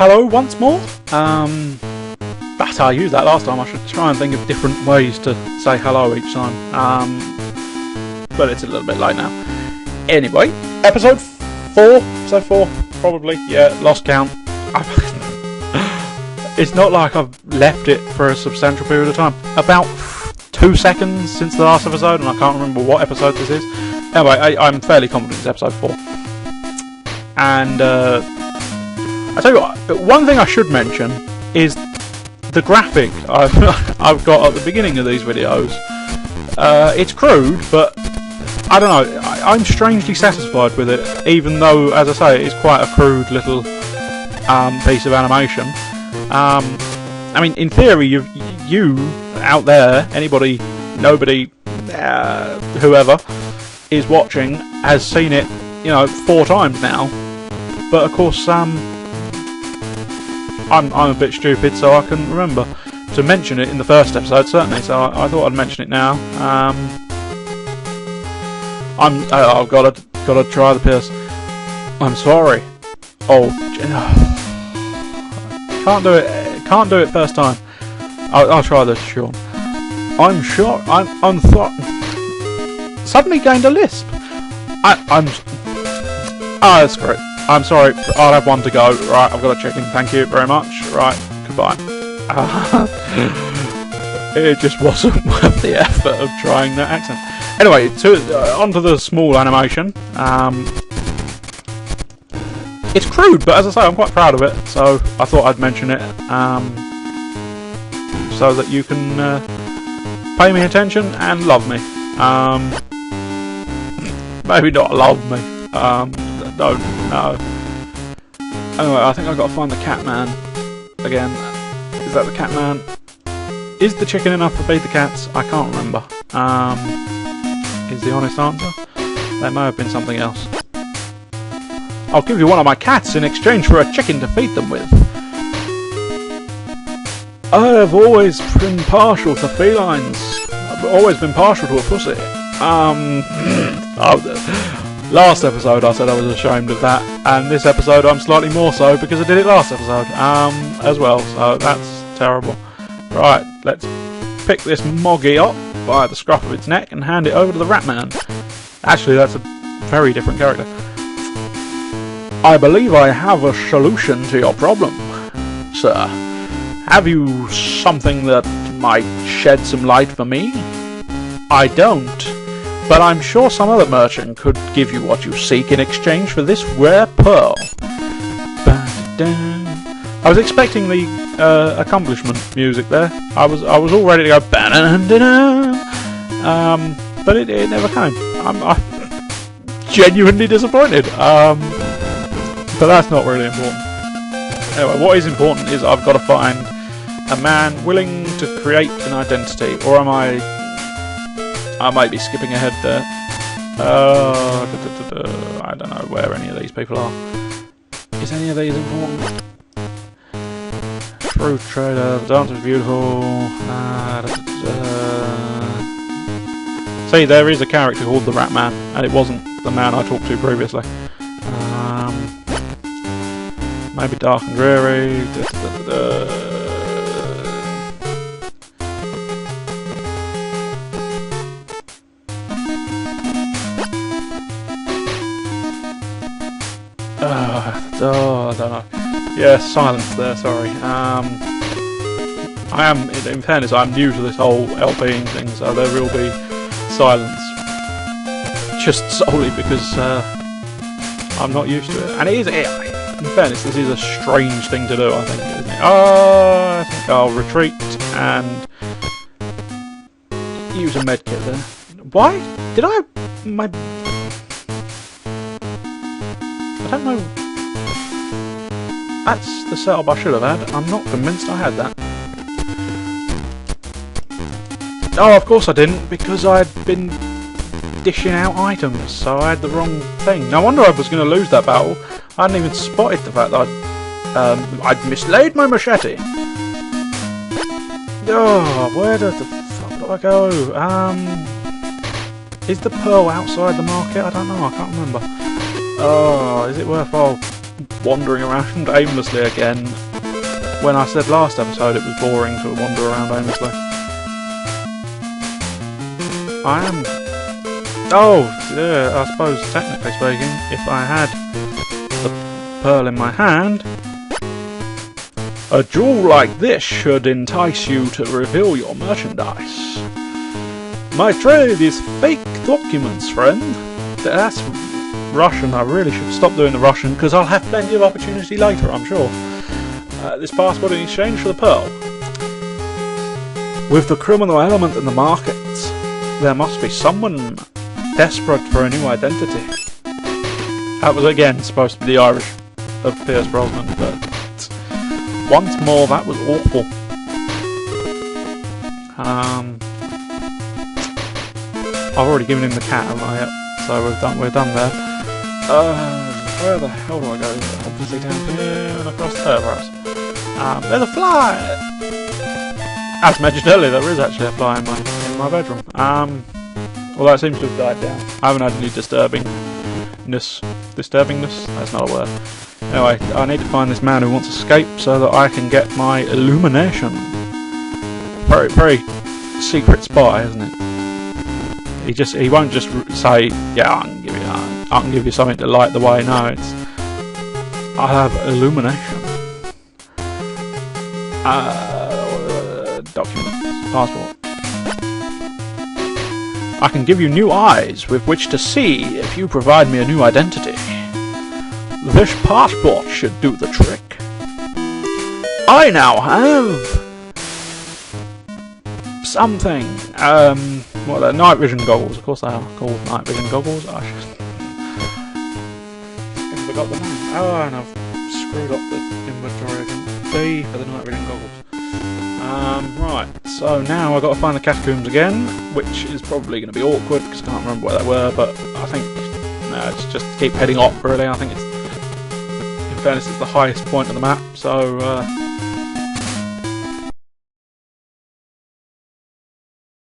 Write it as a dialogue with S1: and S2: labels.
S1: hello once more. But I used that last time. I should try and think of different ways to say hello each time. But it's a little bit late now. Anyway, episode 4. Episode 4, probably. Yeah, lost count. It's not like I've left it for a substantial period of time. About 2 seconds since the last episode, and I can't remember what episode this is. Anyway, I'm fairly confident it's episode 4. And I tell you what, one thing I should mention is the graphic I've got at the beginning of these videos. It's crude, but I don't know, I'm strangely satisfied with it, even though, as I say, it's quite a crude little piece of animation. I mean, in theory, you out there, anybody, nobody, whoever is watching has seen it, 4 times now. But of course, I'm a bit stupid, so I couldn't remember to mention it in the first episode, certainly. So I thought I'd mention it now. I've got to try the piss. I'm sorry. Oh, can't do it first time. I'll try this, Sean. I'm sure. I'm suddenly gained a lisp. Screw it. I'm sorry. I'll have one to go. Right, I've got a chicken. Thank you very much. Right, goodbye. It just wasn't worth the effort of trying that accent. Anyway, onto the small animation. It's crude, but as I say, I'm quite proud of it, so I thought I'd mention it, so that you can pay me attention and love me. Maybe not love me. Don't know. Anyway, I think I've got to find the cat man again. Is that the cat man? Is the chicken enough to feed the cats? I can't remember. Is the honest answer? There may have been something else. I'll give you one of my cats in exchange for a chicken to feed them with. I have always been partial to felines. I've always been partial to a pussy. Last episode I said I was ashamed of that, and this episode I'm slightly more so because I did it last episode as well, so that's terrible. Right, let's pick this moggy up by the scruff of its neck and hand it over to the Rat Man. Actually, that's a very different character. I believe I have a solution to your problem, sir. Have you something that might shed some light for me? I don't, but I'm sure some other merchant could give you what you seek in exchange for this rare pearl. I was expecting the accomplishment music there. I was all ready to go, but it never came. I'm genuinely disappointed. But that's not really important. Anyway, what is important is I've got to find a man willing to create an identity, or am I might be skipping ahead there. I don't know where any of these people are. Is any of these important? Fruit trader, the dance is beautiful. See, there is a character called the Rat Man, and it wasn't the man I talked to previously. Maybe dark and dreary. I don't know. Yeah, silence there, sorry. I am, in fairness, I'm new to this whole LPing thing, so there will be silence. Just solely because I'm not used to it. And it is, in fairness, this is a strange thing to do, I think, isn't it? I think I'll retreat and use a medkit there. Why? Did I don't know. That's the setup I should have had. I'm not convinced I had that. Oh, of course I didn't, because I had been dishing out items, so I had the wrong thing. No wonder I was going to lose that battle. I hadn't even spotted the fact that I'd mislaid my machete. Oh, where the fuck do I go? Is the pearl outside the market? I don't know, I can't remember. Oh, is it worthwhile wandering around aimlessly again, when I said last episode it was boring to wander around aimlessly. I am... Oh, yeah, I suppose, technically speaking, if I had the pearl in my hand, a jewel like this should entice you to reveal your merchandise. My trade is fake documents, friend. That's Russian. I really should stop doing the Russian, because I'll have plenty of opportunity later, I'm sure. This passport in exchange for the pearl. With the criminal element in the market, there must be someone desperate for a new identity. That was again supposed to be the Irish of Pierce Brosnan, but once more that was awful. I've already given him the cat, haven't I? Yep. So we're done there. Where the hell do I go? Obviously down here and across there, perhaps. There's a fly! As mentioned earlier, there is actually a fly in my bedroom. Although it seems to have died down. I haven't had any disturbingness? That's not a word. Anyway, I need to find this man who wants to escape so that I can get my illumination. Very, very secret spy, isn't it? He won't just say, yeah, I can give you something to light the way. No, it's I have illumination. Documents, passport. I can give you new eyes with which to see if you provide me a new identity. This passport should do the trick. I now have something. What are they? Night vision goggles. Of course they are called night vision goggles. I forgot the name. Oh, and I've screwed up the inventory again. B for the night vision goggles. Right, so now I've got to find the catacombs again, which is probably going to be awkward because I can't remember where they were, but I think it's just keep heading up really. I think it's, in fairness, it's the highest point on the map, so